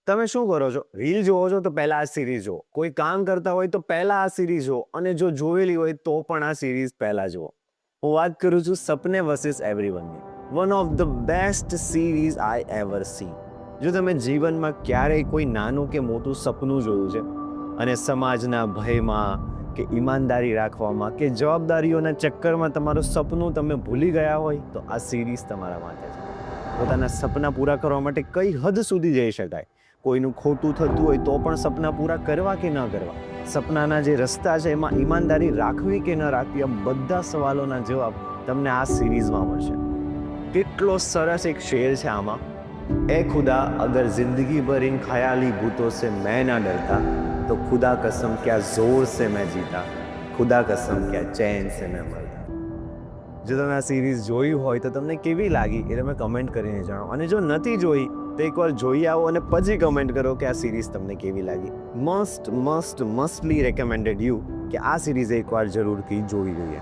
તમે શું કરો છો? રીલ જોવો છો તો પહેલા આ સિરીઝ જુઓ. કોઈ કામ કરતા હોય તો પહેલા આ સિરીઝ જુઓ અને જો જોયેલી હોય તો પણ આ સિરીઝ પહેલા જુઓ. હું વાત કરું છું સપને વર્સિસ એવરીવનની. One of the best series I ever see. જો તમે જીવનમાં ક્યારેય કોઈ નાનું કે મોટું સપનું જોયું છે અને સમાજના ભયમાં કે ઈમાનદારી રાખવામાં કે જવાબદારીઓના ચક્કરમાં તમારું સપનું તમે ભૂલી ગયા હોય તો આ સિરીઝ તમારા માટે છે. પોતાના સપના પૂરા કરવા માટે કઈ હદ સુધી જઈ શકાય, કોઈનું ખોટું થતું હોય તો પણ સપના પૂરા કરવા કે ન કરવા, સપનાના જે રસ્તા છે એમાં ઈમાનદારી રાખવી કે ન રાખવી, આ બધા સવાલોના જવાબ તમને આ સિરીઝમાં મળશે. કેટલો સરસ એક શેર છે આમાં. ए खुदा अगर जिंदगी भर इन ख्याली भूतों से मैं ना डरता तो खुदा कसम क्या जोर से मैं जीता, खुदा कसम क्या चैन से मैं मरता. જો તમે આ સિરીઝ જોઈ હોય તો તમને કેવી લાગી એ તમે કમેન્ટ કરીને જણાવો, અને જો નથી જોઈ તો એકવાર જોઈ આવો અને પછી કમેન્ટ કરો કે આ સિરીઝ તમને કેવી લાગી. મસ્ટલી રેકમેન્ડેડ યુ કે આ સિરીઝ એકવાર જરૂરથી જોવી જોઈએ.